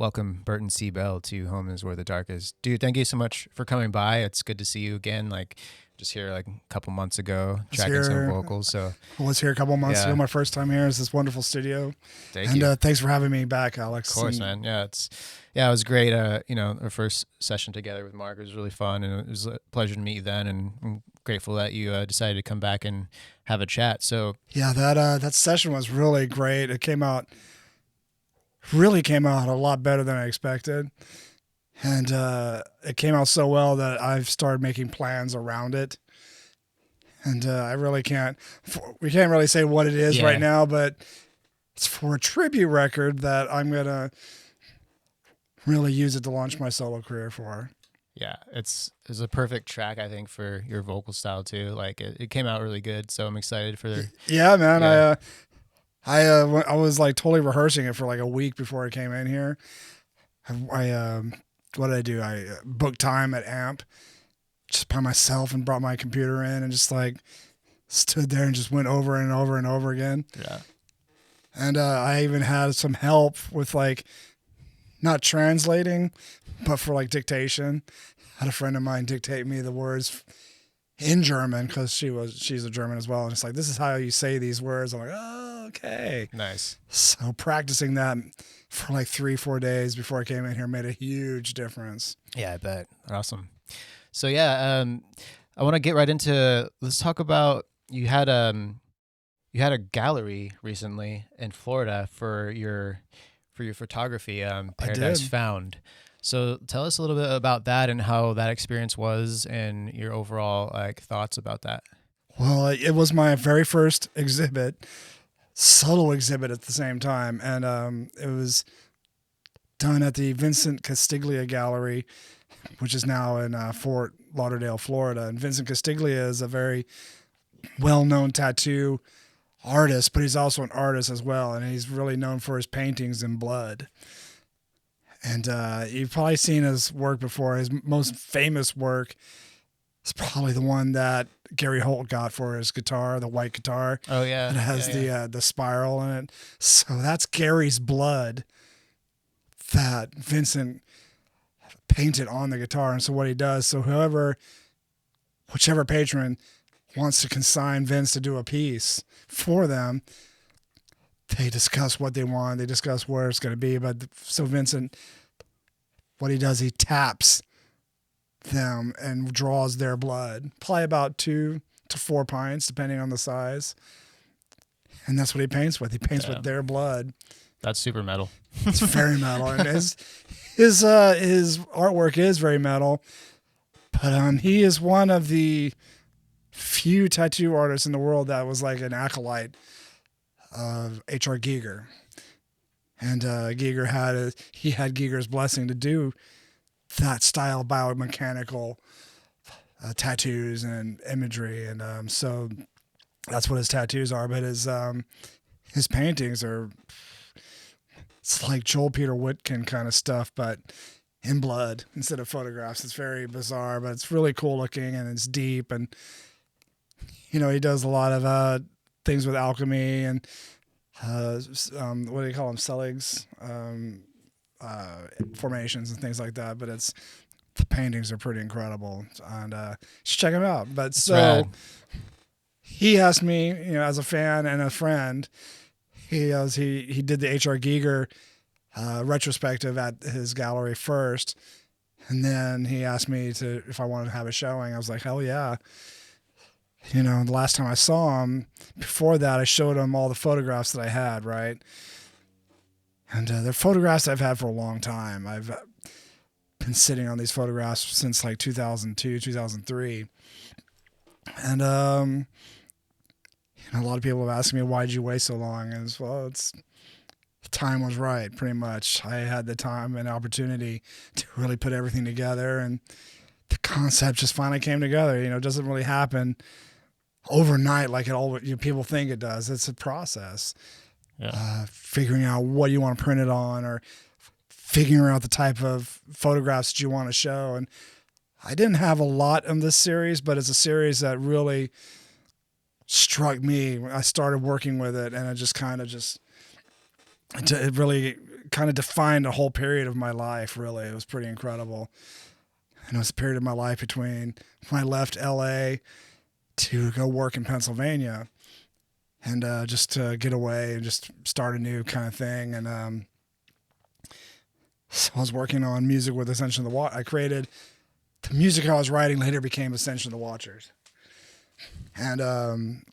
welcome Burton C. Bell to Home Is Where the Dark Is. Dude, thank you so much for coming by. It's good to see you again. Like, just here like a couple months ago, tracking some vocals. So I was here a couple months ago. My first time here is this wonderful studio. Thank you. Thanks for having me back, Alex. Of course, man. Yeah, it was great. Our first session together with Mark was really fun, and it was a pleasure to meet you then. And I'm grateful that you decided to come back and have a chat. So yeah, that session was really great. It came out a lot better than I expected. And it came out so well that I've started making plans around it. And we can't really say what it is right now, but it's for a tribute record that I'm going to really use it to launch my solo career for. Yeah, it's a perfect track, I think, for your vocal style too. Like it came out really good, so I'm excited for the. Yeah, man. Yeah. I was like totally rehearsing it for like a week before I came in here. What did I do? I booked time at AMP just by myself and brought my computer in and just like stood there and just went over and over and over again. Yeah. And I even had some help with like not translating, but for like dictation. I had a friend of mine dictate me the words in German because she's a German as well. And it's like, this is how you say these words. I'm like, oh, okay. Nice. So practicing that for like 3-4 days before I came in here made a huge difference. Yeah, I bet. Awesome. So yeah, I want to get right into, let's talk about, you had a gallery recently in Florida for your photography, Paradise Found. So tell us a little bit about that and how that experience was and your overall like thoughts about that. Well, it was my very first exhibit, solo exhibit at the same time. And it was done at the Vincent Castiglia Gallery, which is now in Fort Lauderdale, Florida. And Vincent Castiglia is a very well-known tattoo artist, but he's also an artist as well. And he's really known for his paintings in blood. And you've probably seen his work before. His most famous work is probably the one that Gary Holt got for his guitar, the white guitar. Oh, yeah. It has the spiral in it. So that's Gary's blood that Vincent painted on the guitar. And so what he does, so whichever patron wants to consign Vince to do a piece for them, they discuss what they want. They discuss where it's going to be. So Vincent, what he does, he taps them and draws their blood. Probably about 2 to 4 pints, depending on the size. And that's what he paints with. He paints with their blood. That's super metal. It's very metal. And his artwork is very metal. But he is one of the few tattoo artists in the world that was like an acolyte of H.R. Giger. And Giger had Giger's blessing to do that style biomechanical tattoos and imagery. And so that's what his tattoos are. But his paintings are, it's like Joel Peter Whitkin kind of stuff, but in blood instead of photographs. It's very bizarre, but it's really cool looking and it's deep. And, he does a lot of things with alchemy and what do you call them? Seligs, formations and things like that. But the paintings are pretty incredible, and just check them out. But so he asked me, as a fan and a friend, he did the H.R. Giger retrospective at his gallery first, and then he asked me if I wanted to have a showing. I was like, hell yeah. The last time I saw him, before that, I showed him all the photographs that I had, right? And they're photographs I've had for a long time. I've been sitting on these photographs since like 2002, 2003. And, a lot of people have asked me, why did you wait so long? And the time was right, pretty much. I had the time and opportunity to really put everything together, and the concept just finally came together. It doesn't really happen overnight like people think it does. It's a process. Yeah. Figuring out what you want to print it on, or figuring out the type of photographs that you want to show. And I didn't have a lot in this series, but it's a series that really struck me when I started working with it, and it just kind of it really kind of defined a whole period of my life. Really, it was pretty incredible. And it was a period of my life between when I left LA to go work in Pennsylvania, and just to get away and just start a new kind of thing. And so I was working on music with Ascension of the Watchers. I created the music I was writing later became Ascension of the Watchers. And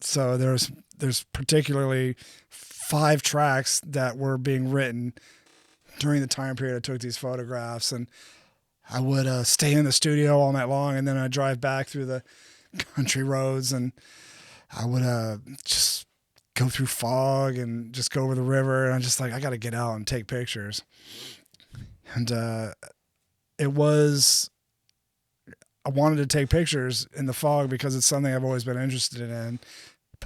so there's particularly 5 tracks that were being written during the time period I took these photographs. And I would stay in the studio all night long, and then I'd drive back through the country roads, and I would just go through fog and just go over the river. And I'm just like, I got to get out and take pictures. And I wanted to take pictures in the fog because it's something I've always been interested in.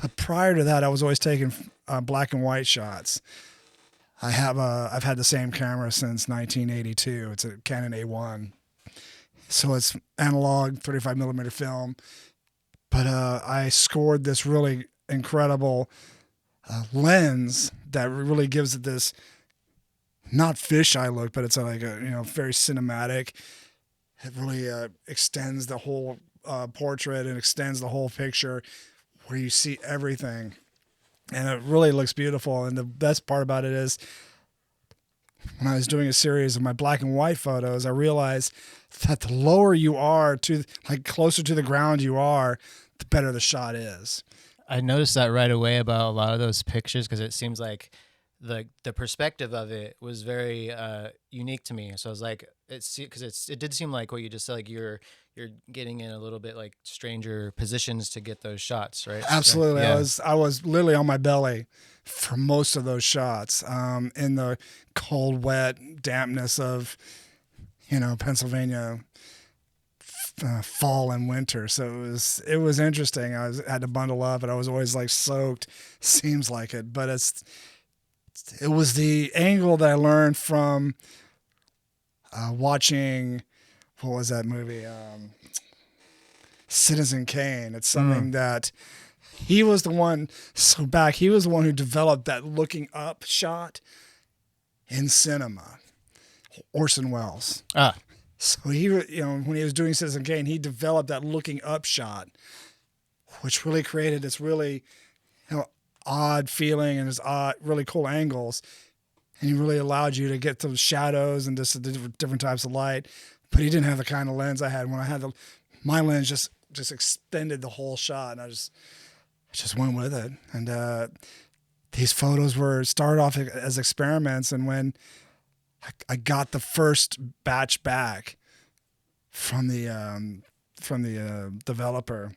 But prior to that, I was always taking black and white shots. I've had the same camera since 1982. It's a Canon A1. So it's analog 35 millimeter film. But I scored this really incredible lens that really gives it this not fisheye look, but it's like a very cinematic. It really extends the whole portrait and extends the whole picture, where you see everything, and it really looks beautiful. And the best part about it is, when I was doing a series of my black and white photos, I realized that the lower you are to, like, closer to the ground you are, the better the shot is. I noticed that right away about a lot of those pictures, because it seems like the perspective of it was very unique to me. So I was like, it did seem like what you just said, like you're getting in a little bit like stranger positions to get those shots, right? Absolutely. So, yeah. I was literally on my belly for most of those shots, in the cold, wet dampness of Pennsylvania fall and winter. So it was interesting. I had to bundle up, and I was always like soaked. Seems like it, but it was the angle that I learned from watching, what was that movie? Citizen Kane. It's something that he was the one who developed that looking up shot in cinema. Orson Welles. So he, when he was doing Citizen Kane, he developed that looking up shot, which really created this really, odd feeling and this odd, really cool angles. And he really allowed you to get those shadows and just the different types of light. But he didn't have the kind of lens I had. When I had my lens just extended the whole shot, and I just went with it. And these photos started off as experiments, and when I got the first batch back from the developer,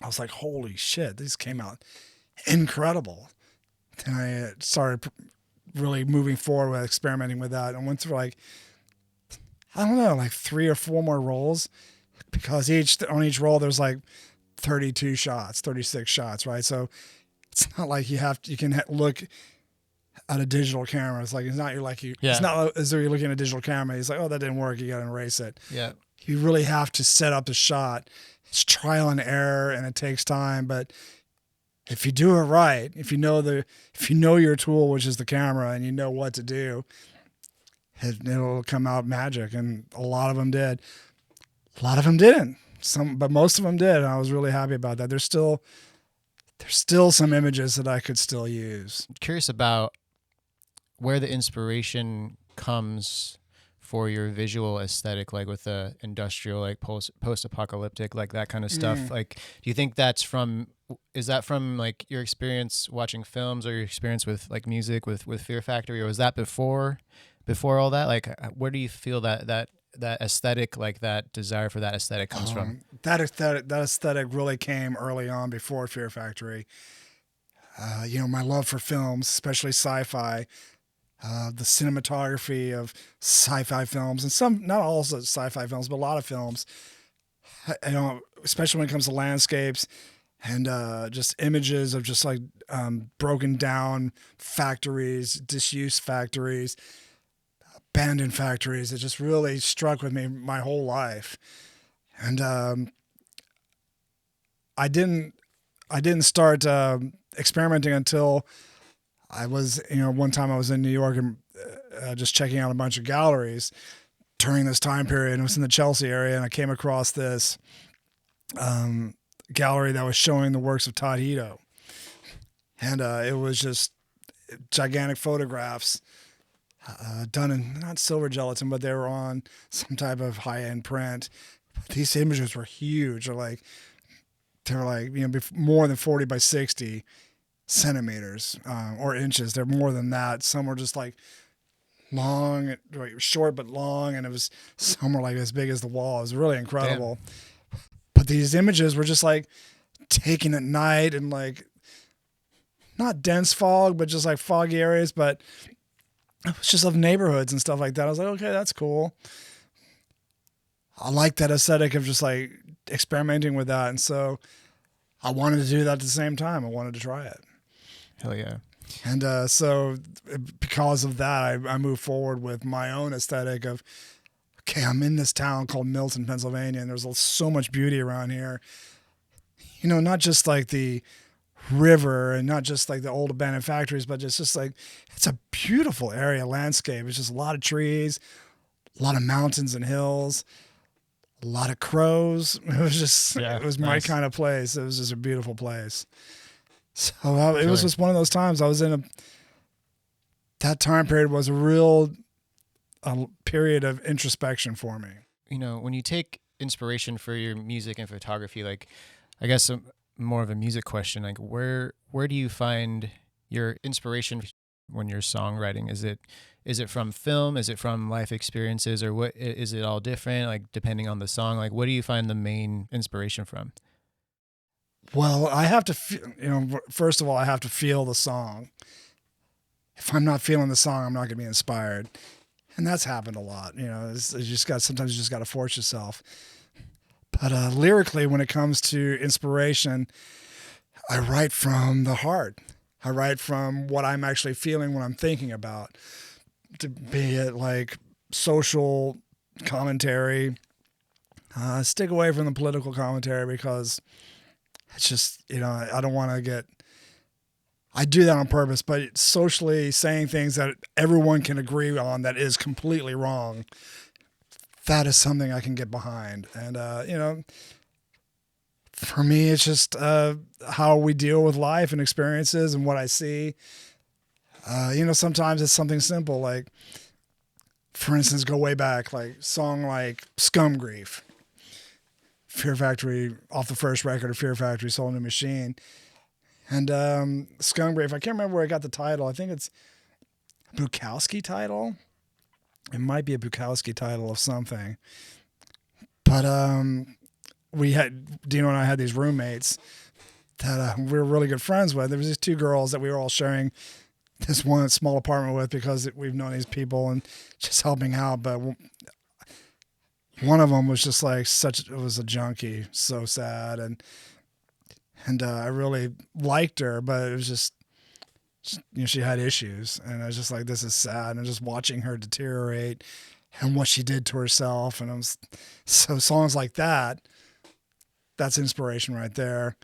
I was like, holy shit, these came out incredible. And I started really moving forward with experimenting with that, and went through like 3 or 4 more rolls, because on each roll there's like 36 shots, right? So it's not like you can look at a digital camera. It's like, it's not it's not as though you're looking at a digital camera. It's like, oh, that didn't work, you got to erase it. Yeah. You really have to set up the shot. It's trial and error, and it takes time, but if you do it right, if you know your tool, which is the camera, and you know what to do, it'll come out magic. And a lot of them did. A lot of them didn't. But most of them did. And I was really happy about that. There's still some images that I could still use. I'm curious about where the inspiration comes for your visual aesthetic, like with the industrial, like post-apocalyptic, like that kind of stuff. Like, do you think is that from like your experience watching films, or your experience with like music with Fear Factory, or was that before all that? Like, where do you feel that aesthetic, like that desire for that aesthetic comes from? That aesthetic really came early on, before Fear Factory. My love for films, especially sci-fi, the cinematography of sci-fi films, and not all sci-fi films, but a lot of films, especially when it comes to landscapes and just images of just like broken down factories, disused factories, abandoned factories. It just really struck with me my whole life. And I didn't start experimenting until I was, one time I was in New York, and just checking out a bunch of galleries during this time period. It was in the Chelsea area, and I came across this gallery that was showing the works of Todd Hito. And it was just gigantic photographs done in not silver gelatin, but they were on some type of high-end print. These images were huge. They were like, more than 40 by 60 centimeters or inches. They're more than that. Some were just like long, short but long, and some were like as big as the wall. It was really incredible. Damn. But these images were just like taken at night and like not dense fog, but just like foggy areas. But it was just of neighborhoods and stuff like that. I was like, okay, that's cool. I like that aesthetic of just like experimenting with that. And so I wanted to do that at the same time. I wanted to try it. Hell yeah. And so because of that, I moved forward with my own aesthetic of, okay, I'm in this town called Milton, Pennsylvania, and there's so much beauty around here. Not just like the river and not just like the old abandoned factories, but just like, it's a beautiful area landscape. It's just a lot of trees, a lot of mountains and hills, a lot of crows. It was just, it was my kind of place. It was just a beautiful place. So it was just one of those times I was that time period was a real period of introspection for me. When you take inspiration for your music and photography, like, I guess more of a music question, like where do you find your inspiration when you're songwriting? Is it from film? Is it from life experiences, or what? Is it all different, like depending on the song? Like, what do you find the main inspiration from? Well, I have to first of all, I have to feel the song. If I'm not feeling the song, I'm not going to be inspired. And that's happened a lot. Sometimes you just got to force yourself. But lyrically, when it comes to inspiration, I write from the heart. I write from what I'm actually feeling, what I'm thinking about, to be it like social commentary. Stick away from the political commentary because it's just, I don't want to I do that on purpose, but socially saying things that everyone can agree on that is completely wrong, that is something I can get behind. And, for me, it's just how we deal with life and experiences and what I see. Sometimes it's something simple, like, for instance, go way back, like song like Scum Grief. Fear Factory, off the first record of Fear Factory, Soul New Machine. And Scum Grief, I can't remember where I got the title. I think it's a Bukowski title. It might be a Bukowski title of something. But Dino and I had these roommates that we were really good friends with. There was these two girls that we were all sharing this one small apartment with because we've known these people and just helping out. But one of them was just like it was a junkie, so sad. And I really liked her, but it was just, she had issues. And I was just like, this is sad. And just watching her deteriorate and what she did to herself. And so songs like that, that's inspiration right there.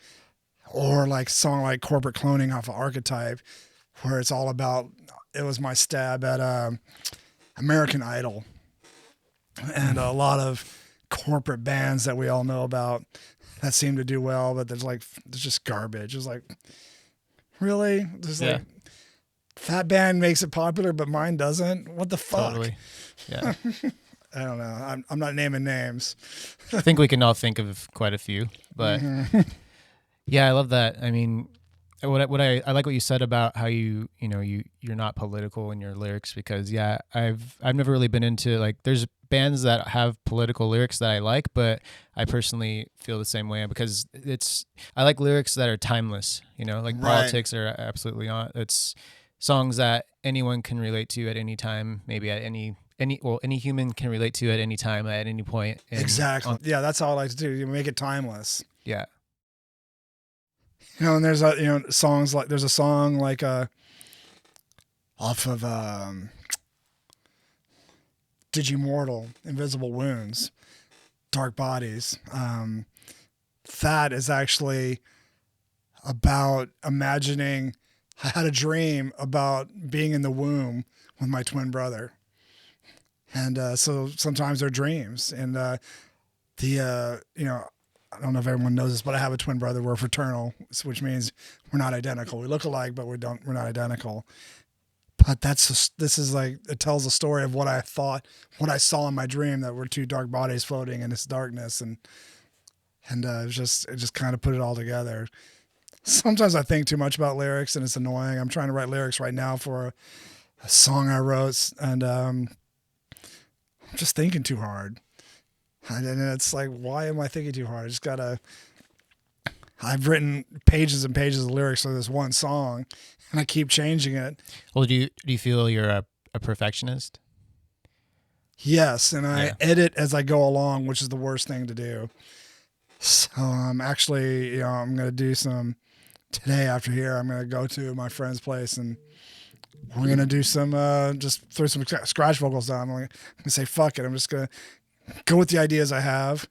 Or like a song like Corporate Cloning off of Archetype, where it's all about, it was my stab at American Idol. And a lot of corporate bands that we all know about that seem to do well, but there's just garbage. It's like, really? Like, that band makes it popular, but mine doesn't? What the fuck? Totally. Yeah. I don't know. I'm not naming names. I think we can all think of quite a few, but yeah, I love that. I mean, I like what you said about how you're not political in your lyrics, because I've never really been into, like, there's bands that have political lyrics that I like, but I personally feel the same way because I like lyrics that are timeless, like right. Politics are absolutely on. It's songs that anyone can relate to at any time, maybe at any human can relate to at any time, at any point. Exactly. Yeah, that's all I like to do. You make it timeless. Yeah. And there's songs like, there's a song like off of Digimortal, Invisible Wounds, Dark Bodies. That is actually about imagining I had a dream about being in the womb with my twin brother. And so sometimes they're dreams. And you know, I don't know if everyone knows this, but I have a twin brother. We're fraternal, which means we're not identical. We look alike, but we're not identical. But this is like, it tells a story of what I thought, what I saw in my dream, that we're two dark bodies floating in this darkness. And it just kind of put it all together. Sometimes I think too much about lyrics and it's annoying. I'm trying to write lyrics right now for a song I wrote, and I'm just thinking too hard. And it's like, why am I thinking too hard? I've written pages and pages of lyrics for this one song, and I keep changing it. Well, do you feel you're a perfectionist? Yes, and I edit as I go along, which is the worst thing to do. So I'm actually, I'm going to do some today after here. I'm going to go to my friend's place and we're going to do some, just throw some scratch vocals down. I'm going to say, fuck it. I'm just going to go with the ideas I have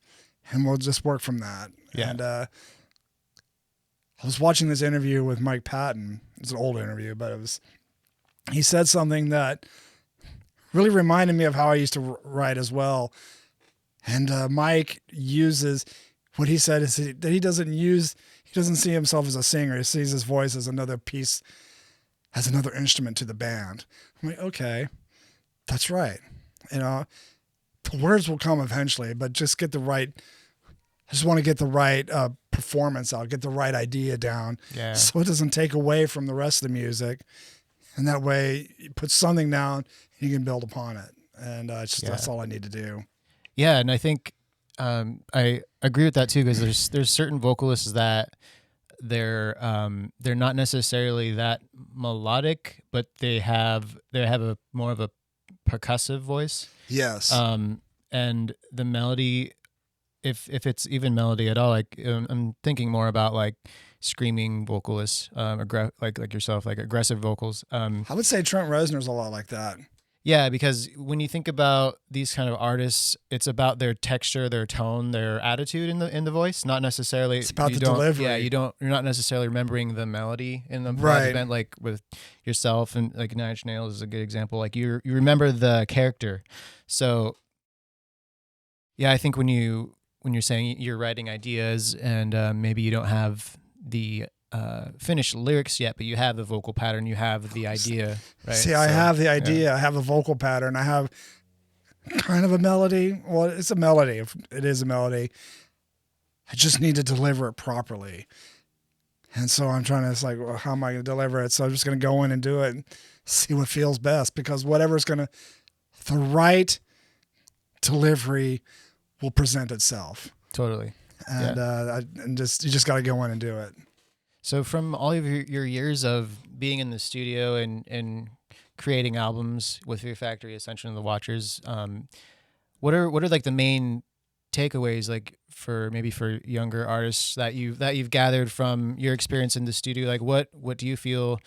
and we'll just work from that. Yeah. And I was watching this interview with Mike Patton. It's an old interview, but he said something that really reminded me of how I used to write as well. And Mike uses, what he said is that he doesn't see himself as a singer. He sees his voice as another piece, as another instrument to the band. I'm like, okay, that's right. The words will come eventually, but just I just want to get the right performance out, get the right idea down, so it doesn't take away from the rest of the music. And that way you put something down and you can build upon it. And that's all I need to do. Yeah. And I think I agree with that too, because there's certain vocalists that they're not necessarily that melodic, but they have a more of a percussive voice. Yes. And the melody, if it's even melody at all, like I'm thinking more about like screaming vocalists, like yourself, like aggressive vocals. I would say Trent Reznor's a lot like that. Yeah, because when you think about these kind of artists, it's about their texture, their tone, their attitude in the voice, not necessarily. It's about the delivery. Yeah, you're not necessarily remembering the melody in the right event, like with yourself and like Nine Inch Nails is a good example. Like you remember the character. So yeah, I think when you're saying you're writing ideas and maybe you don't have the finished lyrics yet, but you have the vocal pattern, you have the idea, right? See, I have the idea, yeah. I have a vocal pattern, I have kind of a melody. Well, it's a melody. It is a melody. I just need to deliver it properly. And so I'm trying to, it's like, well, how am I going to deliver it? So I'm just going to go in and do it and see what feels best, because the right delivery will present itself. Totally. And you just got to go in and do it. So from all of your years of being in the studio and creating albums with Fear Factory, Ascension of the Watchers, what are like the main takeaways, like for younger artists that you've gathered from your experience in the studio? Like what do you feel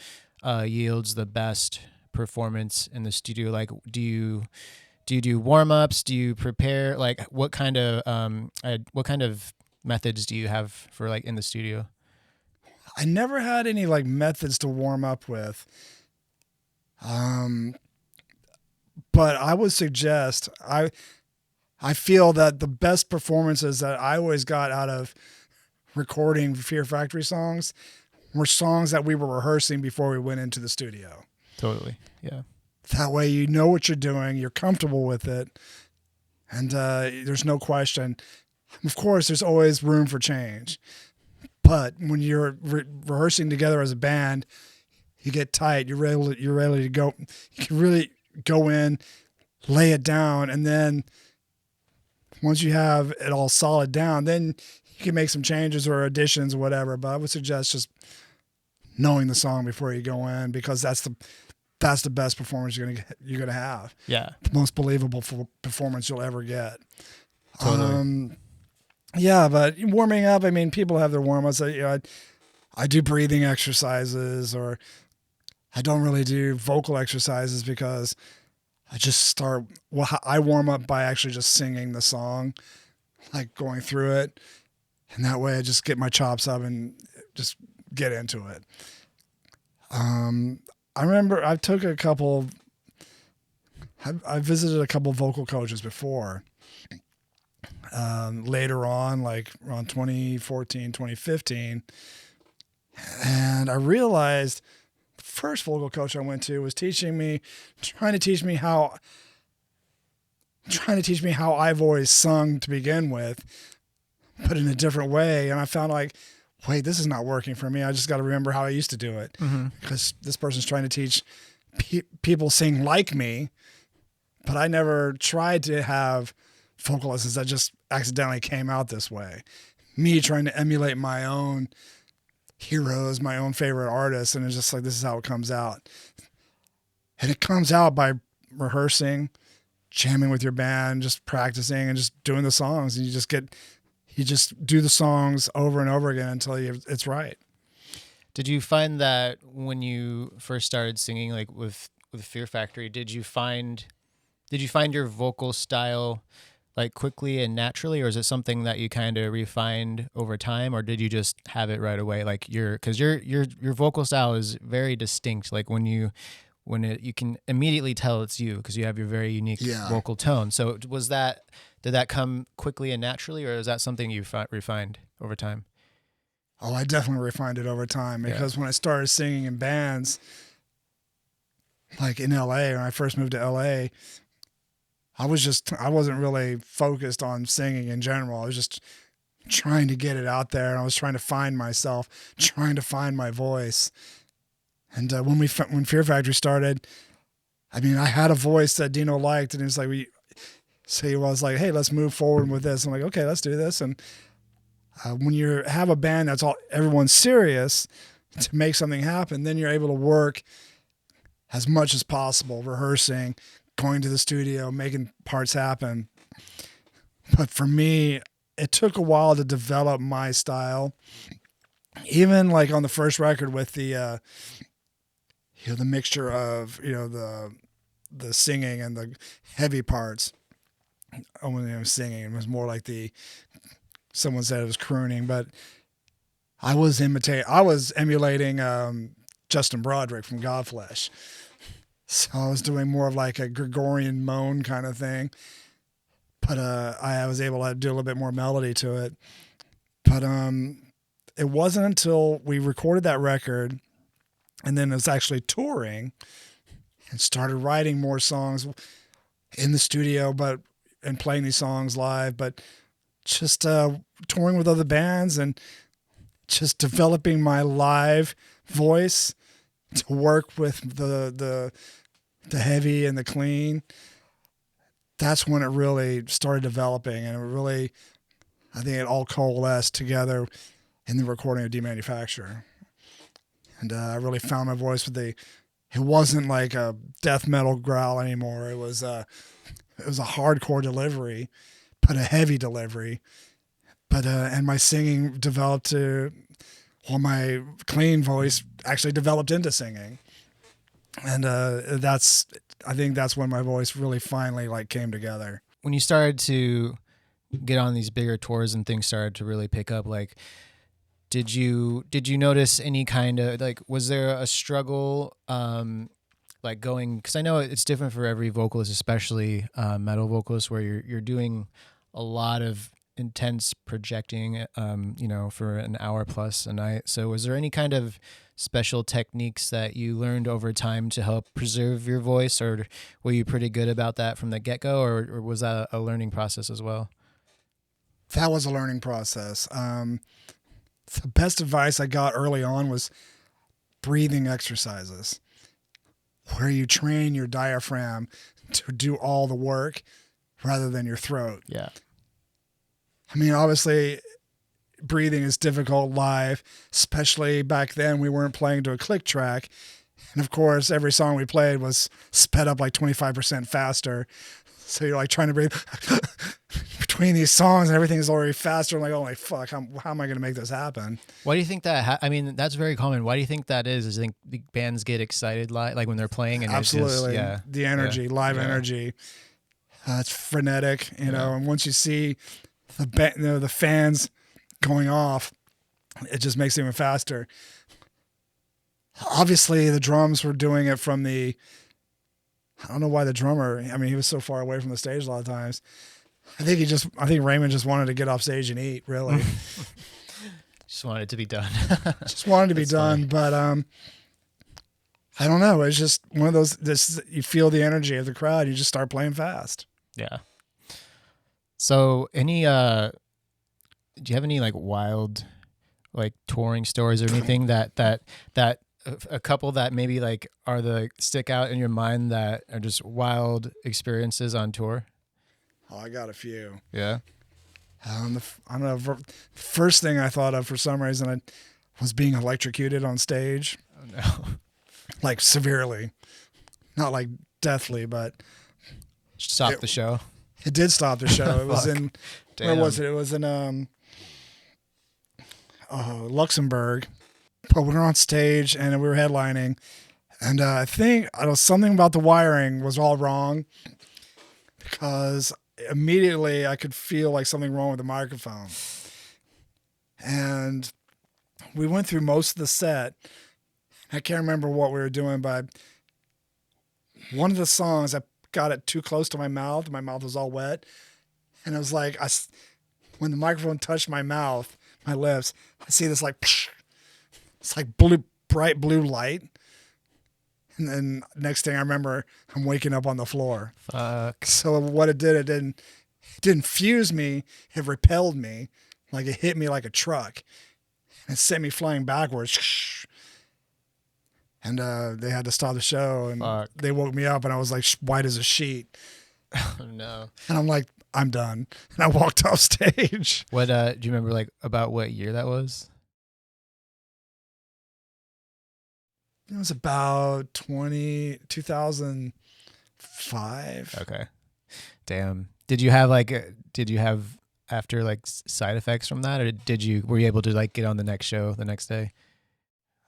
yields the best performance in the studio? Like do you do warm-ups? Do you prepare? Like what kind of methods do you have for like in the studio? I never had any like methods to warm up with. But I would suggest, I feel that the best performances that I always got out of recording Fear Factory songs were songs that we were rehearsing before we went into the studio. Totally. Yeah. That way you know what you're doing, you're comfortable with it, and there's no question. Of course, there's always room for change. But when you're rehearsing together as a band, you get tight. You're ready to go. You can really go in, lay it down, and then once you have it all solid down, then you can make some changes or additions or whatever. But I would suggest just knowing the song before you go in, because that's the best performance you're gonna have. Yeah, the most believable performance you'll ever get. Totally. Yeah, but warming up, I mean, people have their warm-ups. I do breathing exercises, or I don't really do vocal exercises because I just I warm up by actually just singing the song, like going through it. And that way I just get my chops up and just get into it. I remember I took a couple. I visited a couple vocal coaches before. Later on, like around 2014, 2015, and I realized the first vocal coach I went to was trying to teach me how I voice sung to begin with, but in a different way. And I found like, wait, this is not working for me. I just got to remember how I used to do it, because this person's trying to teach people sing like me, but I never tried to have vocal lessons that just accidentally came out this way. Me trying to emulate my own heroes, my own favorite artists, and it's just like, this is how it comes out. And it comes out by rehearsing, jamming with your band, just practicing and just doing the songs. And you just do the songs over and over again until it's right. Did you find that when you first started singing, like with Fear Factory, did you find your vocal style like quickly and naturally, or is it something that you kind of refined over time, or did you just have it right away? Like because your vocal style is very distinct. Like you can immediately tell it's you because you have your very unique vocal tone. So did that come quickly and naturally, or is that something you refined over time? Oh, I definitely refined it over time, because when I started singing in bands, like in LA, when I first moved to LA, I wasn't really focused on singing in general. I was just trying to get it out there, and I was trying to find myself, trying to find my voice. And when Fear Factory started, I mean, I had a voice that Dino liked, and he was like, he was like, hey, let's move forward with this. I'm like, okay, let's do this. And when you have a band everyone's serious to make something happen, then you're able to work as much as possible, rehearsing, going to the studio, making parts happen. But for me, it took a while to develop my style. Even like on the first record with the mixture of, the singing and the heavy parts. When I was singing, it was more like someone said it was crooning, but I was emulating Justin Broderick from Godflesh. So I was doing more of like a Gregorian moan kind of thing, but I was able to do a little bit more melody to it. But it wasn't until we recorded that record, and then it was actually touring, and started writing more songs in the studio, and playing these songs live, but just touring with other bands and just developing my live voice to work with the heavy and the clean. That's when it really started developing, and I think it all coalesced together in the recording of Demanufacture. And I really found my voice it wasn't like a death metal growl anymore. It was a hardcore delivery, but a heavy delivery. But and my singing developed my clean voice actually developed into singing. And I think that's when my voice really finally like came together. When you started to get on these bigger tours and things started to really pick up, like, did you notice any kind of, like, was there a struggle, like going, because I know it's different for every vocalist, especially metal vocalists, where you're doing a lot of intense projecting, for an hour plus a night. So was there any kind of special techniques that you learned over time to help preserve your voice, or were you pretty good about that from the get-go, or was that a learning process as well? That was a learning process. The best advice I got early on was breathing exercises, where you train your diaphragm to do all the work rather than your throat. Yeah. I mean, obviously, breathing is difficult live, especially back then. We weren't playing to a click track. And of course, every song we played was sped up like 25% faster. So you're like trying to breathe between these songs, and everything is already faster. I'm like, oh my fuck, how am I going to make this happen? Why do you think that? I mean, that's very common. Why do you think that is? Is you think the bands get excited like when they're playing? And absolutely, the energy, live energy. It's frenetic, know. And once you see the fans going off, it just makes it even faster. obviously the drums were doing it from I don't know why the drummer, I mean, he was so far away from the stage a lot of times. I think Raymond just wanted to get off stage and eat, really. Just wanted it to be done. Just wanted to be done. Funny. But I don't know. It's just one of those, you feel the energy of the crowd. You just start playing fast. Yeah. So do you have any like wild, like touring stories or anything that a couple that maybe like stick out in your mind that are just wild experiences on tour? Oh, I got a few. Yeah. I don't know. First thing I thought of for some reason, I was being electrocuted on stage. Oh no. Like severely, not like deathly, but Stop the show. It did stop the show. It was in, where was it? It was in Luxembourg. But we were on stage and we were headlining, and I think something about the wiring was all wrong, because immediately I could feel like something wrong with the microphone. And we went through most of the set. I can't remember what we were doing, but one of the songs, I got it too close to my mouth. My mouth was all wet. And it was like, when the microphone touched my mouth, my lips, I see this like, it's like bright blue light. And then next thing I remember, I'm waking up on the floor. Fuck. So what it did, it didn't fuse me. It repelled me. Like it hit me like a truck. And it sent me flying backwards. And they had to stop the show, and they woke me up, and I was like white as a sheet. Oh no! And I'm like, I'm done. And I walked off stage. What do you remember? Like about what year that was? It was about 2005. Okay. Damn. Did you have after like side effects from that, or were you able to like get on the next show the next day?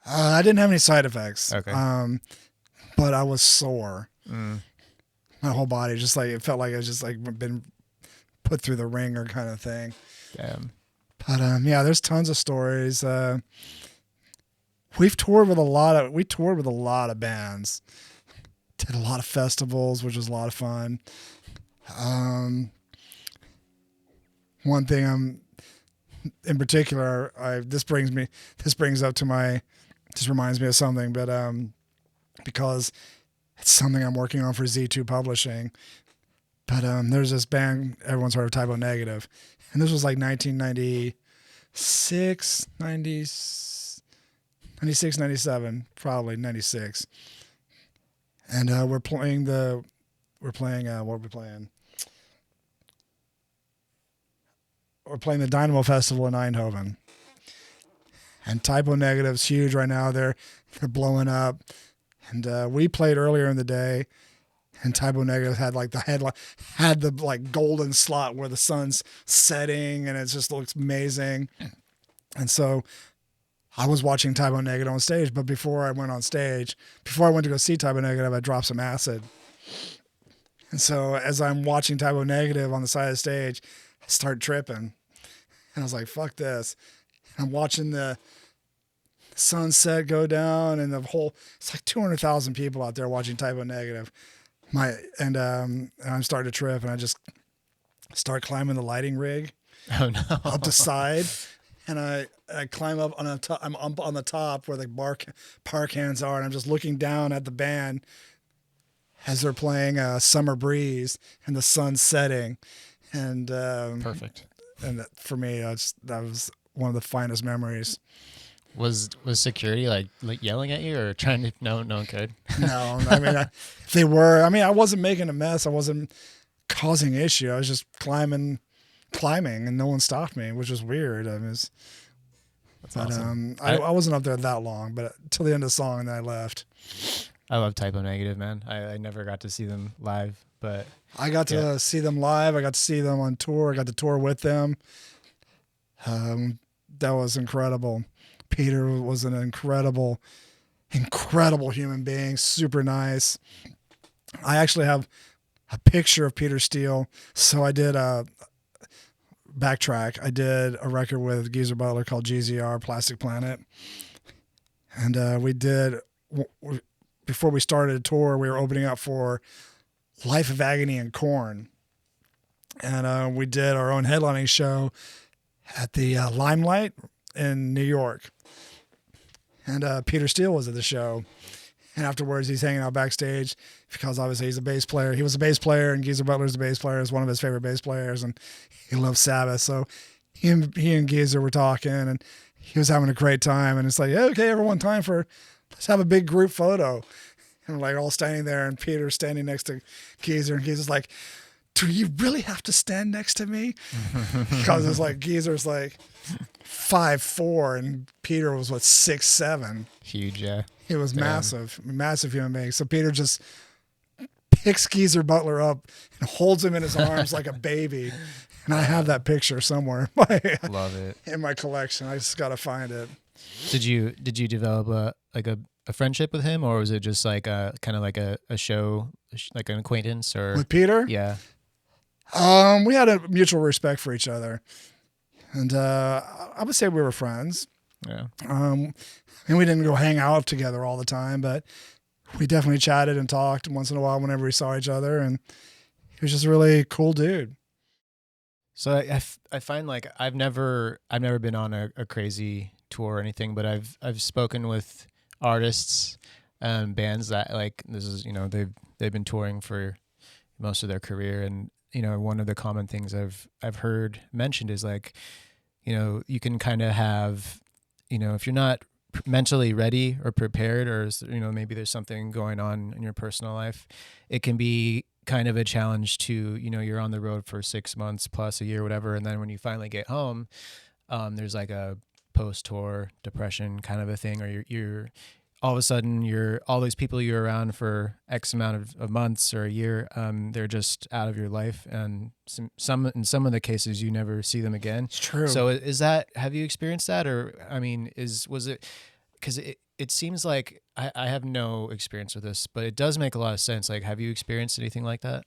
I didn't have any side effects. Okay. But I was sore. My whole body, just like, it felt like I was just like been put through the ringer kind of thing. Damn. But yeah, there's tons of stories. We toured with a lot of bands. Did a lot of festivals, which was a lot of fun. One thing in particular, this reminds me of something, but because it's something I'm working on for Z2 Publishing. But there's this band, everyone's heard of Typo Negative, and this was like 1996, 97, probably 96. And we're playing what are we playing? We're playing the Dynamo Festival in Eindhoven. And Typo Negative's huge right now. They're blowing up. And we played earlier in the day, and Typo Negative had like the like golden slot where the sun's setting, and it just looks amazing. And so I was watching Typo Negative on stage, but before I went to go see Typo Negative, I dropped some acid. And so as I'm watching Typo Negative on the side of the stage, I start tripping. And I was like, fuck this. I'm watching the sunset go down, and it's like 200,000 people out there watching Typo Negative. And I'm starting to trip, and I just start climbing the lighting rig up the side. And I climb up on the top. I'm up on the top where the park hands are, and I'm just looking down at the band as they're playing Summer Breeze and the sun's setting. And perfect. And for me, that was one of the finest memories. Was security like yelling at you or trying to? No one cared. No, I mean they were. I mean, I wasn't making a mess. I wasn't causing issue. I was just climbing, and no one stopped me, which was weird. That's awesome. I wasn't up there that long, but till the end of the song, and then I left. I love Typo Negative, man. I never got to see them live, but I got to see them live. I got to see them on tour. I got to tour with them. That was incredible. Peter was an incredible human being, super nice. I actually have a picture of Peter Steele. So I did backtrack. I did a record with Geezer Butler called GZR, Plastic Planet. And we did, before we started a tour, we were opening up for Life of Agony and Korn. And we did our own headlining show at the Limelight in New York. And Peter Steele was at the show. And afterwards, he's hanging out backstage because obviously he's a bass player. He was a bass player, and Geezer Butler's a bass player. Is one of his favorite bass players, and he loves Sabbath. So he and Geezer were talking, and he was having a great time. And it's like, yeah, okay, everyone, let's have a big group photo. And we're like all standing there, and Peter's standing next to Geezer, and Geezer's like, do you really have to stand next to me? Because it's like Geezer's like 5'4", and Peter was 6'7". Huge, yeah. He was massive human being. So Peter just picks Geezer Butler up and holds him in his arms like a baby. And I have that picture somewhere Love it. in my collection. I just got to find it. Did you develop a friendship with him, or was it just like a kind of like a show, like an acquaintance, or with Peter? Yeah. We had a mutual respect for each other, and I would say we were friends. Yeah. And we didn't go hang out together all the time, but we definitely chatted and talked once in a while whenever we saw each other, and he was just a really cool dude. So I find like I've never been on a crazy tour or anything, but I've spoken with artists and bands that like this is, you know, they've been touring for most of their career, and you know, one of the common things I've heard mentioned is like, you know, you can kind of have, you know, if you're not mentally ready or prepared, or you know, maybe there's something going on in your personal life, it can be kind of a challenge to, you know, you're on the road for 6 months plus a year, whatever, and then when you finally get home, there's like a post-tour depression kind of a thing, or you're all of a sudden all these people you're around for X amount of months or a year, they're just out of your life, and in some of the cases you never see them again. It's true. So have you experienced that, or I mean, was it, because it seems like I have no experience with this, but it does make a lot of sense. Like, have you experienced anything like that?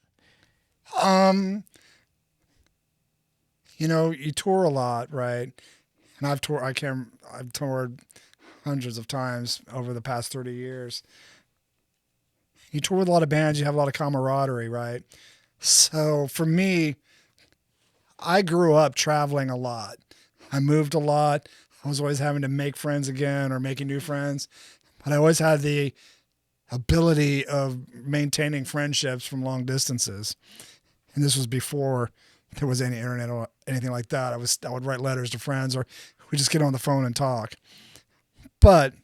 You know, you tour a lot, right? And I've toured hundreds of times over the past 30 years. You tour with a lot of bands, you have a lot of camaraderie, right? So for me, I grew up traveling a lot. I moved a lot. I was always having to make friends again or making new friends. But I always had the ability of maintaining friendships from long distances. And this was before there was any internet or anything like that. I would write letters to friends, or we just get on the phone and talk. But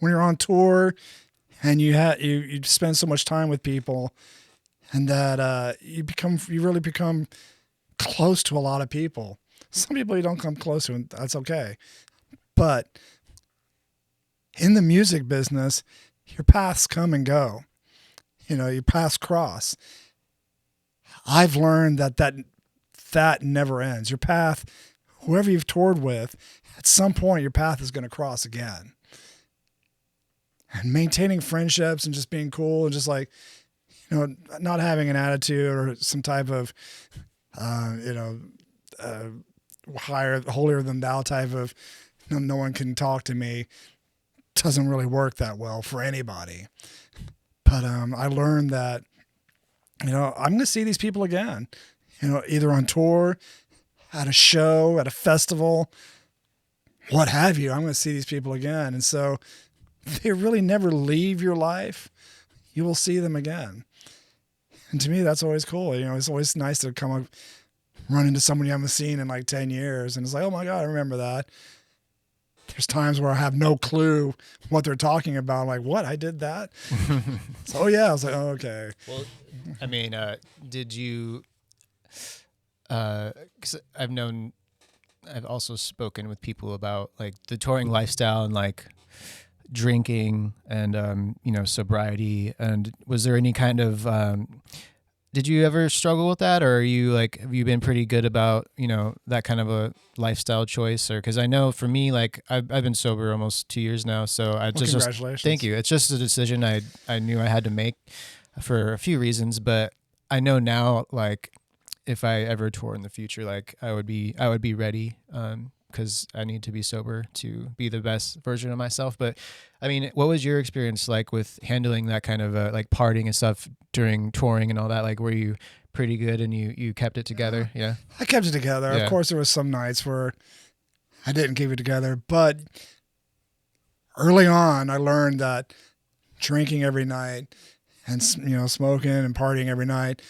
when you're on tour and you spend so much time with people, and that you really become close to a lot of people. Some people you don't come close to, and that's okay. But in the music business, your paths come and go. You know, your paths cross. I've learned that never ends. Your path, whoever you've toured with, at some point your path is going to cross again. And maintaining friendships and just being cool and just like, you know, not having an attitude or some type of, holier than thou type of, no one can talk to me, doesn't really work that well for anybody. But I learned that, you know, I'm going to see these people again, you know, either on tour, at a show, at a festival, what have you. I'm going to see these people again. And so they really never leave your life. You will see them again. And to me, that's always cool. You know, it's always nice to come up, run into someone you haven't seen in like 10 years. And it's like, oh my God, I remember that. There's times where I have no clue what they're talking about. I'm like, what? I did that? So, yeah. I was like, oh, okay. Well, I mean, did you, because I've also spoken with people about like the touring lifestyle and like drinking and, you know, sobriety. And was there any kind of, did you ever struggle with that, or have you been pretty good about, you know, that kind of a lifestyle choice? Or, cause I know for me, like I've been sober almost 2 years now. So congratulations. Thank you. It's just a decision I knew I had to make for a few reasons, but I know now, like if I ever tour in the future, like I would be ready, because I need to be sober to be the best version of myself. But I mean, what was your experience like with handling that kind of like partying and stuff during touring and all that? Like, were you pretty good and you kept it together? Yeah. I kept it together. Yeah. Of course, there was some nights where I didn't keep it together, but early on, I learned that drinking every night and, you know, smoking and partying every night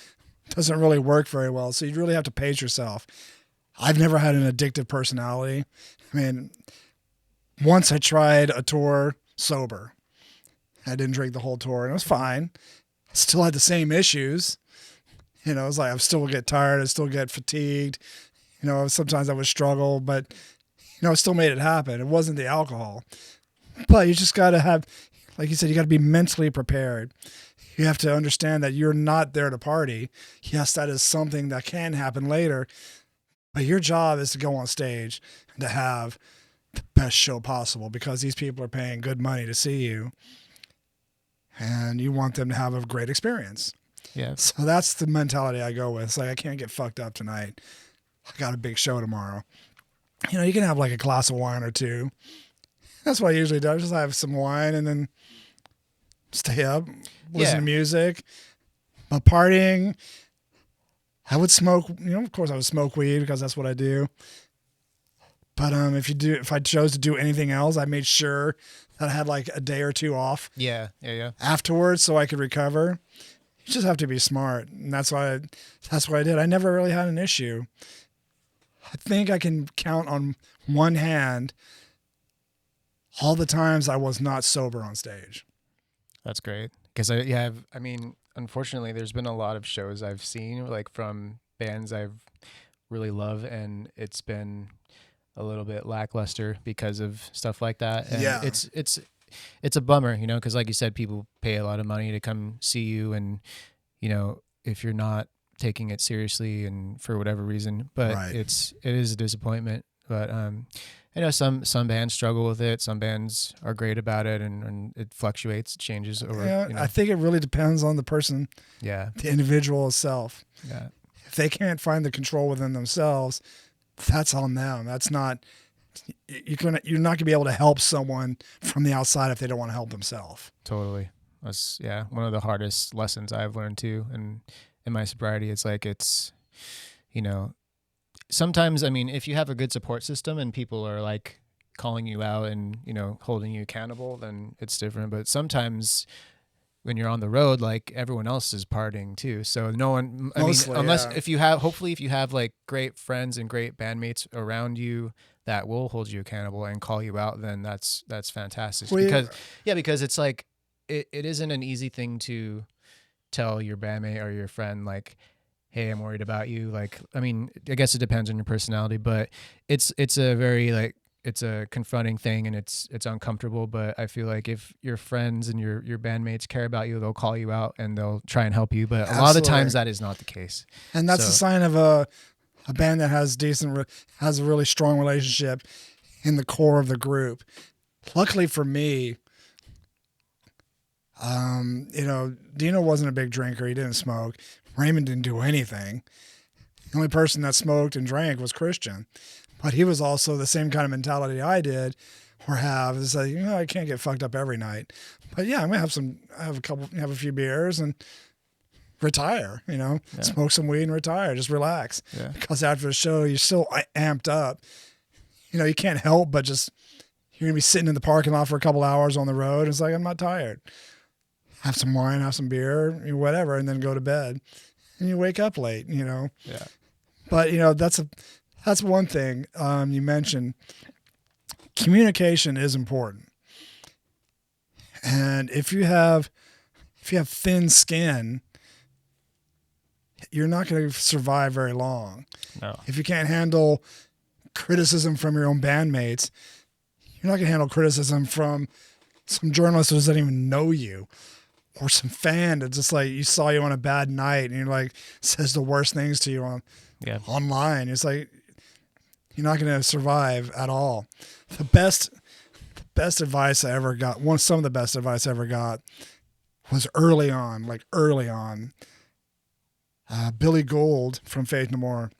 doesn't really work very well. So you really have to pace yourself. I've never had an addictive personality. I mean, once I tried a tour sober. I didn't drink the whole tour and it was fine. I still had the same issues. You know, it's like I still get tired. I still get fatigued. You know, sometimes I would struggle, but, you know, I still made it happen. It wasn't the alcohol. But you just got to have, like you said, you got to be mentally prepared. You have to understand that you're not there to party. Yes, that is something that can happen later. But your job is to go on stage and to have the best show possible because these people are paying good money to see you. And you want them to have a great experience. Yeah. So that's the mentality I go with. It's like, I can't get fucked up tonight. I got a big show tomorrow. You know, you can have like a glass of wine or two. That's what I usually do. I just have some wine and then stay up, listen to music. But partying, I would smoke, you know, of course I would smoke weed because that's what I do. But if I chose to do anything else, I made sure that I had like a day or two off. Yeah. Afterwards so I could recover. You just have to be smart. And that's what I did. I never really had an issue. I think I can count on one hand all the times I was not sober on stage. That's great. Because I mean, unfortunately, there's been a lot of shows I've seen, like from bands I've really love, and it's been a little bit lackluster because of stuff like that. And yeah, it's a bummer, you know, because like you said, people pay a lot of money to come see you, and you know, if you're not taking it seriously and for whatever reason, but right. it is a disappointment. But I know some bands struggle with it. Some bands are great about it, and it fluctuates, it changes over. Yeah, you know. I think it really depends on the person, Yeah, the individual itself. Yeah, if they can't find the control within themselves, that's on them. That's not you're not gonna be able to help someone from the outside if they don't want to help themselves. totally. That's one of the hardest lessons I've learned too, and in my sobriety, it's you know. Sometimes, I mean, if you have a good support system and people are like calling you out and, you know, holding you accountable, then it's different. But sometimes when you're on the road, like everyone else is partying too. So no one, Mostly, unless yeah. hopefully if you have like great friends and great bandmates around you that will hold you accountable and call you out, then that's fantastic. Well, because it's like, it isn't an easy thing to tell your bandmate or your friend, like, hey, I'm worried about you. Like, I mean, I guess it depends on your personality, but it's a very like, it's a confronting thing and it's uncomfortable. But I feel like if your friends and your bandmates care about you, they'll call you out and they'll try and help you. But a lot of the times that is not the case. And that's a sign of a band that has has a really strong relationship in the core of the group. Luckily for me, you know, Dino wasn't a big drinker. He didn't smoke. Raymond didn't do anything. The only person that smoked and drank was Christian, but he was also the same kind of mentality I did or have. It's like, you know, I can't get fucked up every night, but yeah, I'm gonna have a few beers and retire, you know, smoke some weed and retire, just relax. Yeah. Because after the show, you're still amped up. You know, you can't help but just, you're gonna be sitting in the parking lot for a couple hours on the road. It's like, I'm not tired. Have some wine, have some beer, whatever, and then go to bed. And you wake up late, you know. Yeah. But you know, that's one thing you mentioned. Communication is important, and if you have thin skin, you're not going to survive very long. No. If you can't handle criticism from your own bandmates, you're not going to handle criticism from some journalist who doesn't even know you. Or some fan that just like you saw you on a bad night and you're like says the worst things to you online. It's like you're not going to survive at all. The best advice I ever got, some of the best advice I ever got was early on. Billy Gould from Faith No More.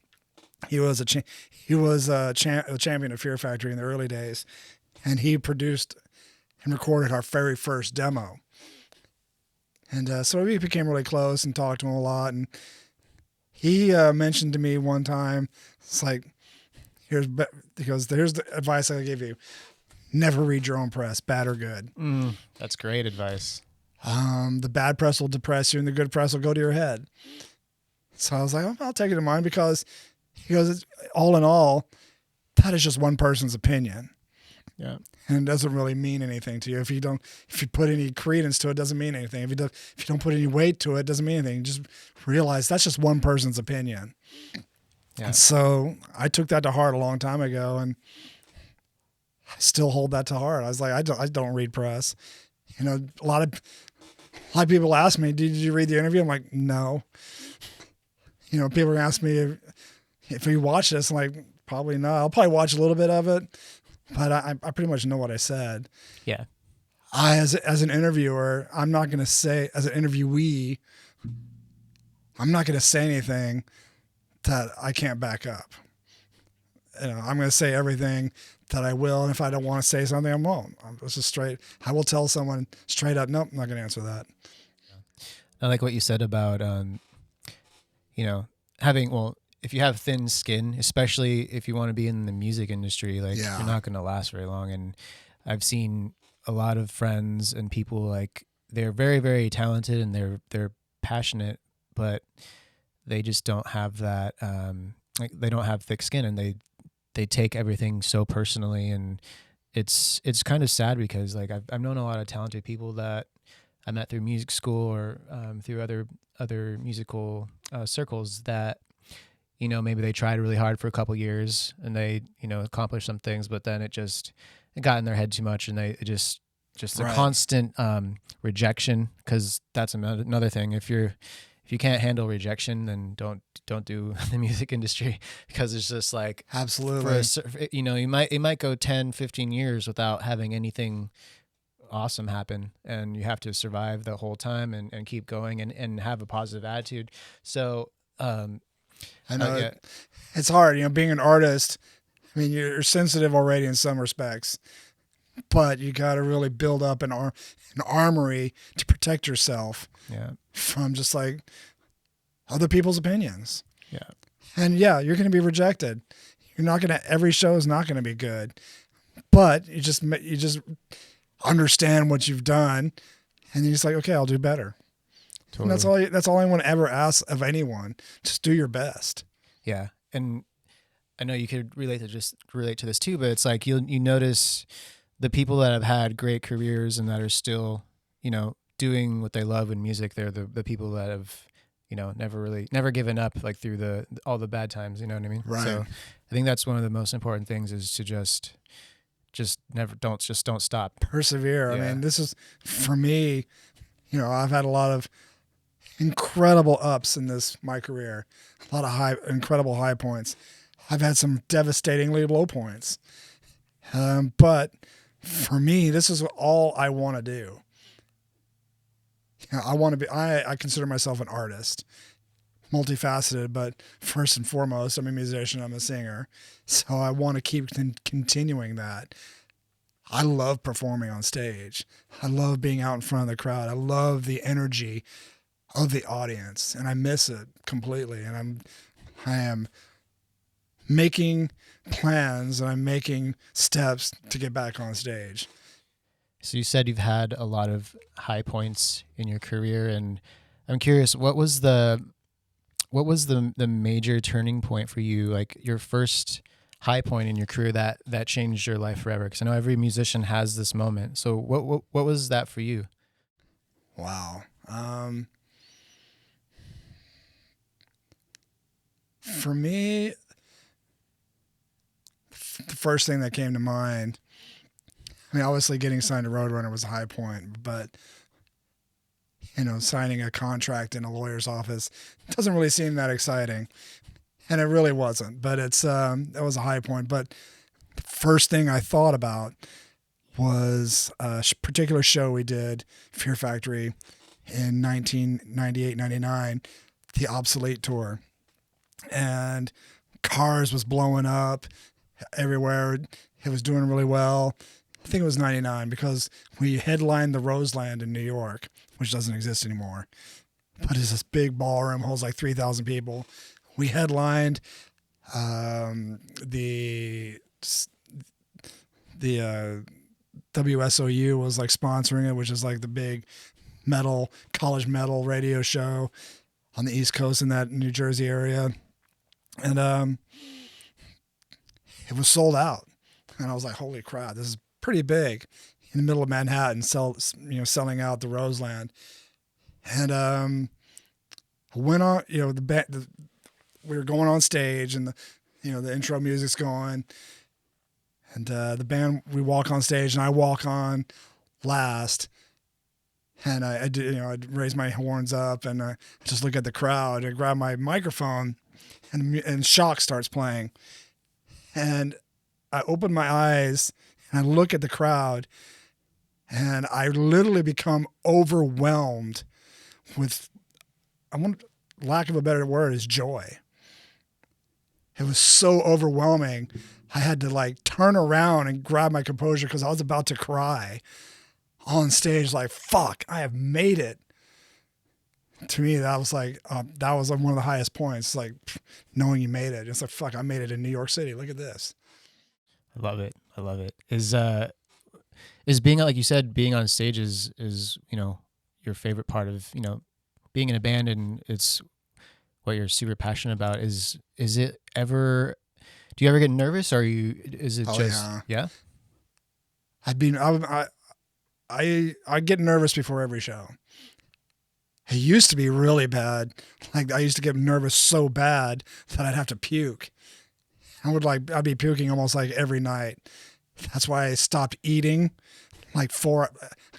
He was a champion of Fear Factory in the early days, and he produced and recorded our very first demo. And so we became really close and talked to him a lot. And he mentioned to me one time, it's like, here's the advice I give you: never read your own press, bad or good. That's great advice. The bad press will depress you, and the good press will go to your head. So I was like, I'll take it in mind, because he goes, all in all, that is just one person's opinion. Yeah. And it doesn't really mean anything to you. If you put any credence to it, it doesn't mean anything. If you don't put any weight to it, it doesn't mean anything. Just realize that's just one person's opinion. Yeah. And so I took that to heart a long time ago, and I still hold that to heart. I was like, I don't read press. You know, a lot of people ask me, did you read the interview? I'm like, no. You know, people ask me if you watch this, I'm like, probably not. I'll probably watch a little bit of it, but I pretty much know what I said. Yeah. As an interviewer, I'm not going to say, as an interviewee, I'm not going to say anything that I can't back up. You know, I'm going to say everything that I will, and if I don't want to say something, I won't. It's just straight. I will tell someone straight up, nope, I'm not going to answer that. I like what you said about, you know, if you have thin skin, especially if you want to be in the music industry, like you're not going to last very long. And I've seen a lot of friends and people, like, they're very, very talented and they're passionate, but they just don't have that, like, they don't have thick skin, and they take everything so personally. And it's kind of sad, because like I've known a lot of talented people that I met through music school or through other musical circles that, you know, maybe they tried really hard for a couple years and they, you know, accomplished some things, but then it got in their head too much, and they just a constant rejection, because that's another thing. If you can't handle rejection, then don't do the music industry, because it's just like, absolutely, you know, it might go 10, 15 years without having anything awesome happen, and you have to survive the whole time and keep going and have a positive attitude. So I know it's hard, you know, being an artist. I mean, you're sensitive already in some respects, but you got to really build up an armory to protect yourself from just like other people's opinions. Yeah. And yeah, you're going to be rejected. Every show is not going to be good, but you just understand what you've done, and you're just like, okay, I'll do better. Totally. And that's all anyone ever asks of anyone. Just do your best. Yeah. And I know you could relate to this too, but it's like you notice the people that have had great careers and that are still, you know, doing what they love in music. They're the people that have, you know, never given up, like, through all the bad times, you know what I mean? Right. So I think that's one of the most important things, is to just don't stop. Persevere. Yeah. I mean, this is, for me, you know, I've had a lot of incredible ups in my career, a lot of incredible high points. I've had some devastatingly low points. But for me, this is all I want to do. You know, I consider myself an artist, multifaceted, but first and foremost, I'm a musician, I'm a singer. So I want to keep continuing that. I love performing on stage. I love being out in front of the crowd. I love the energy of the audience, and I miss it completely. And I am making plans, and I'm making steps to get back on stage. So you said you've had a lot of high points in your career, and I'm curious, what was the major turning point for you, like your first high point in your career that changed your life forever? Because I know every musician has this moment. So what was that for you? Wow. For me, the first thing that came to mind, I mean, obviously getting signed to Roadrunner was a high point, but, you know, signing a contract in a lawyer's office doesn't really seem that exciting. And it really wasn't, but it was a high point. But the first thing I thought about was a particular show we did, Fear Factory, in 1998, 99, the Obsolete Tour. And Cars was blowing up everywhere. It was doing really well. I think it was 99 because we headlined the Roseland in New York, which doesn't exist anymore. But it's this big ballroom, holds like 3,000 people. We headlined the WSOU was like sponsoring it, which is like the big college metal radio show on the East Coast in that New Jersey area. And it was sold out. And I was like, holy crap, this is pretty big in the middle of Manhattan, selling out the Roseland. And I went on, we were going on stage and the intro music's going. And the band, we walk on stage and I walk on last. And I'd raise my horns up and I just look at the crowd. I grab my microphone and Shock starts playing. And I open my eyes and I look at the crowd and I literally become overwhelmed with, lack of a better word, is joy. It was so overwhelming. I had to like turn around and grab my composure because I was about to cry on stage. Like, fuck, I have made it. To me, that was like one of the highest points. Like knowing you made it. It's like, fuck, I made it in New York City. Look at this. I love it. I love it. Is being, like you said, being on stage is your favorite part of being in a band, and it's what you're super passionate about. Is it ever? Do you ever get nervous? Or is it just yeah? I get nervous before every show. It used to be really bad. Like I used to get nervous so bad that I'd have to puke. I'd be puking almost like every night. That's why I stopped eating. I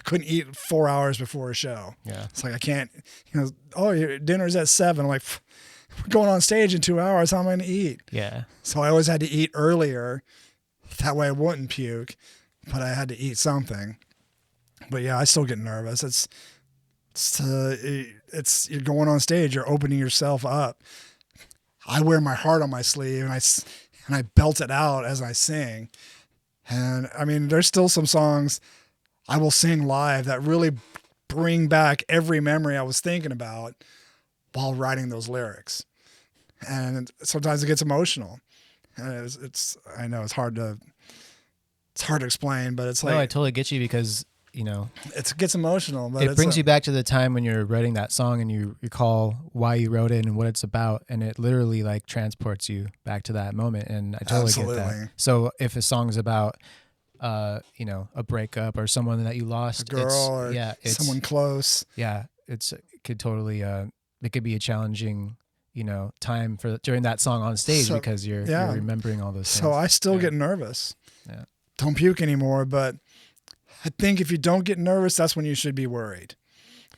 couldn't eat 4 hours before a show. Yeah. It's like I can't, your dinner's at 7. I'm like, we're going on stage in 2 hours. How am I going to eat? Yeah. So I always had to eat earlier. That way I wouldn't puke, but I had to eat something. But yeah, I still get nervous. It's you're going on stage, you're opening yourself up. I wear my heart on my sleeve and I belt it out as I sing. And I mean, there's still some songs I will sing live that really bring back every memory I was thinking about while writing those lyrics. And sometimes it gets emotional. And I know it's hard to explain, but it's like, no, I totally get you because it gets emotional, but it brings you back to the time when you're writing that song and you recall why you wrote it and what it's about, and it literally like transports you back to that moment. And I totally get that. So if a song's about a breakup or someone that you lost, a girl, it's someone close, it could totally it could be a challenging time during that song on stage because you're remembering all those things. So I still get nervous. Yeah, don't puke anymore, but I think if you don't get nervous, that's when you should be worried,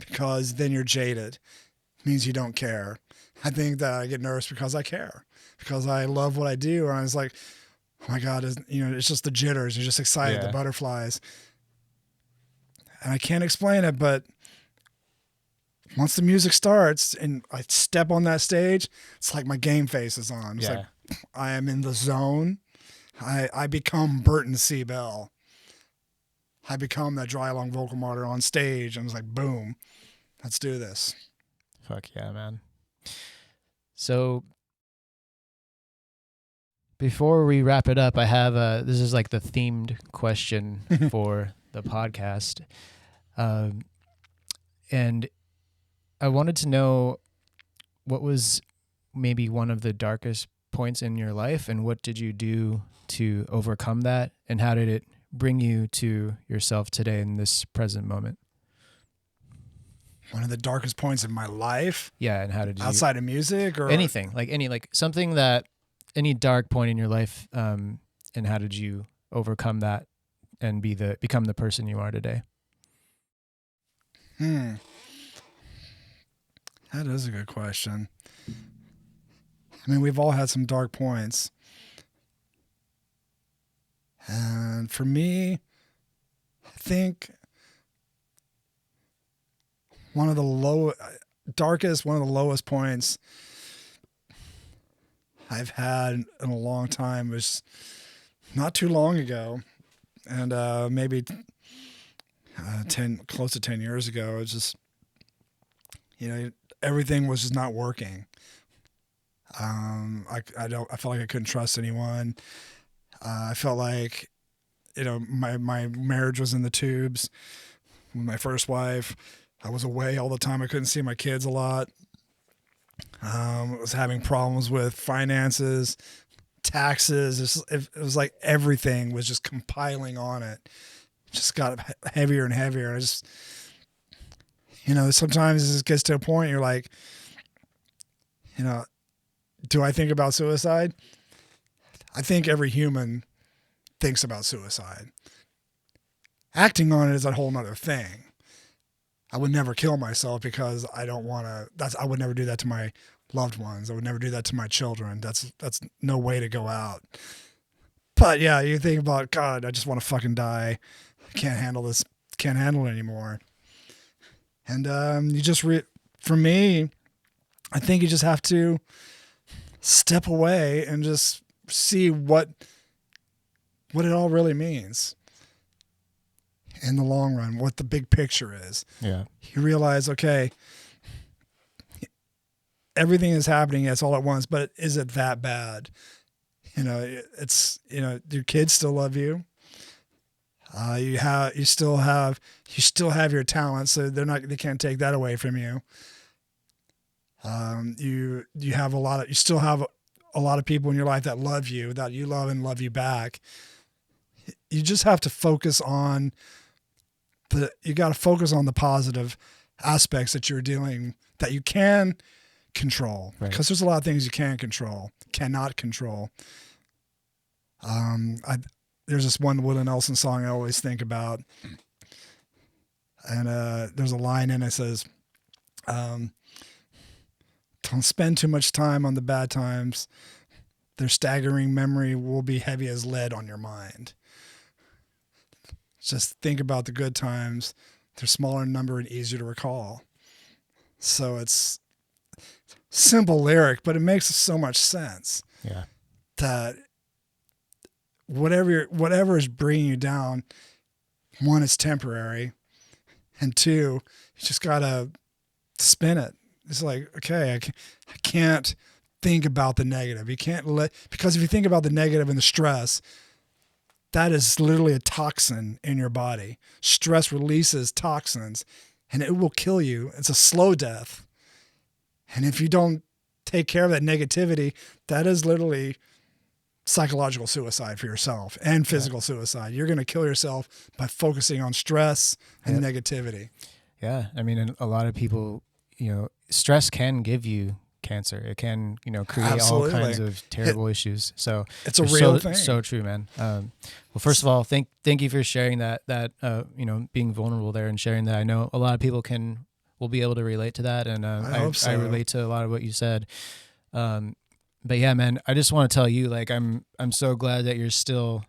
because then you're jaded. It means you don't care. I think that I get nervous because I care, because I love what I do. And I was like, oh my God, it's just the jitters. You're just excited, the butterflies. And I can't explain it, but once the music starts and I step on that stage, it's like my game face is on. It's like I am in the zone. I become Burton C. Bell. I become that dry lung vocal martyr on stage. And it's like, boom, let's do this. Fuck yeah, man. So before we wrap it up, I have this is like the themed question for the podcast. And I wanted to know what was maybe one of the darkest points in your life, and what did you do to overcome that, and how did it bring you to yourself today in this present moment? One of the darkest points in my life? Yeah, and how did you... Outside of music or... Anything, something that... Any dark point in your life, and how did you overcome that and become the person you are today? That is a good question. I mean, we've all had some dark points. And for me, I think one of the lowest points I've had in a long time. It was not too long ago, and maybe close to 10 years ago. It's just, everything was just not working. I felt like I couldn't trust anyone. I felt like, my marriage was in the tubes with my first wife. I was away all the time. I couldn't see my kids a lot. I was having problems with finances, taxes. It was like everything was just compiling on it. Just got heavier and heavier. I just, sometimes it gets to a point you're like, do I think about suicide? I think every human thinks about suicide. Acting on it is a whole nother thing. I would never kill myself because I don't want to. I would never do that to my loved ones. I would never do that to my children. That's no way to go out. But yeah, you think about, God, I just want to fucking die. I can't handle this. Can't handle it anymore. And you just for me, I think you just have to step away and just see what it all really means in the long run, what the big picture is. Yeah. You realize, okay, everything is happening, it's all at once, but is it that bad? It's, your kids still love you. You still have your talent, so they can't take that away from you. You still have a lot of people in your life that love you, that you love and love you back. You just have to focus on the positive aspects that you're dealing, that you can control. Right. Because there's a lot of things you cannot control. There's this one Willie Nelson song I always think about. And there's a line in it that says, don't spend too much time on the bad times. Their staggering memory will be heavy as lead on your mind. Just think about the good times. They're smaller in number and easier to recall. So it's simple lyric, but it makes so much sense. Yeah. That whatever is bringing you down, one, is temporary, and two, you just gotta spin it. It's like, okay, I can't think about the negative. You can't because if you think about the negative and the stress, that is literally a toxin in your body. Stress releases toxins and it will kill you. It's a slow death. And if you don't take care of that negativity, that is literally psychological suicide for yourself and physical suicide. You're going to kill yourself by focusing on stress and negativity. Yeah. I mean, a lot of people, stress can give you cancer. It can, create all kinds of terrible issues. So it's a real thing. So true, man. Well, first of all, thank you for sharing that, being vulnerable there and sharing that. I know a lot of people will be able to relate to that. And I hope so. I relate to a lot of what you said. But yeah, man, I just want to tell you, like, I'm so glad that you're still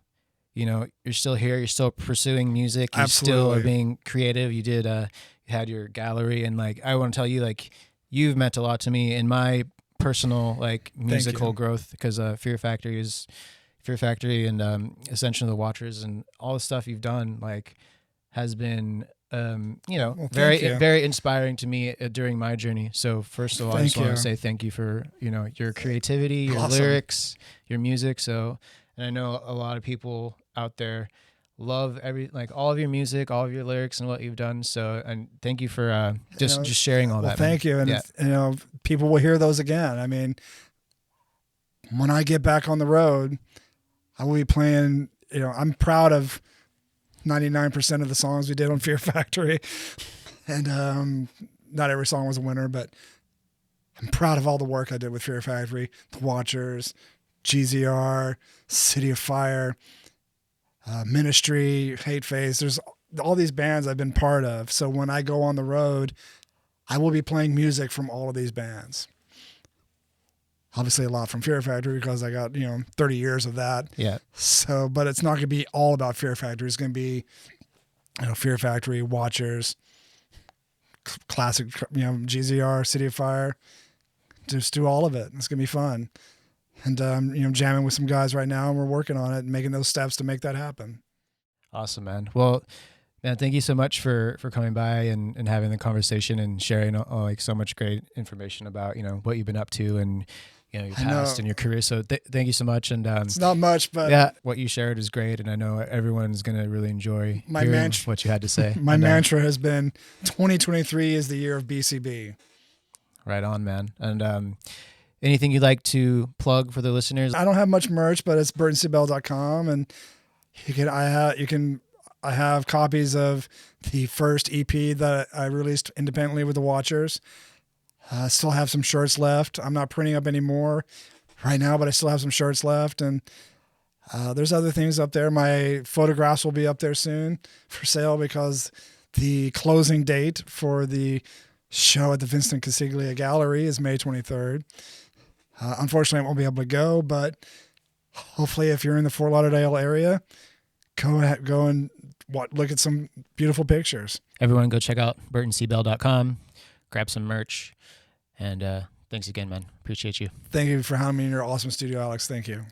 here. You're still pursuing music. You still are being creative. You did, you had your gallery, and like, I want to tell you, like, you've meant a lot to me in my personal, like, musical growth, because Fear Factory and Ascension of the Watchers and all the stuff you've done, like, has been, very inspiring to me during my journey. So first of all, I just want to say thank you for, your creativity, your lyrics, your music. So, and I know a lot of people out there love all of your music, all of your lyrics and what you've done. So, and thank you for just sharing all that. Thank you. And people will hear those again. I mean, when I get back on the road, I will be playing, I'm proud of 99% of the songs we did on Fear Factory. And not every song was a winner, but I'm proud of all the work I did with Fear Factory, The Watchers, GZR, City of Fire, Ministry, Hate Face. There's all these bands I've been part of. So when I go on the road, I will be playing music from all of these bands. Obviously a lot from Fear Factory because I got, 30 years of that. Yeah. So, but it's not going to be all about Fear Factory. It's going to be, Fear Factory, Watchers, classic, GZR, City of Fire. Just do all of it. It's going to be fun. and jamming with some guys right now, and we're working on it and making those steps to make that happen. Awesome, man. Well, man, thank you so much for coming by and having the conversation and sharing like so much great information about what you've been up to and your past and your career. So thank you so much. And it's not much, but yeah, what you shared is great, and I know everyone's gonna really enjoy hearing what you had to say. My mantra has been 2023 is the year of BCB. Right on, man. And anything you'd like to plug for the listeners? I don't have much merch, but it's burtoncbell.com, and I have copies of the first EP that I released independently with the Watchers. I still have some shirts left. I'm not printing up any more right now, but I still have some shirts left. And there's other things up there. My photographs will be up there soon for sale because the closing date for the show at the Vincent Casiglia Gallery is May 23rd. Unfortunately, I won't be able to go, but hopefully if you're in the Fort Lauderdale area, go and look at some beautiful pictures. Everyone go check out burtoncbell.com, grab some merch, and thanks again, man. Appreciate you. Thank you for having me in your awesome studio, Alex. Thank you.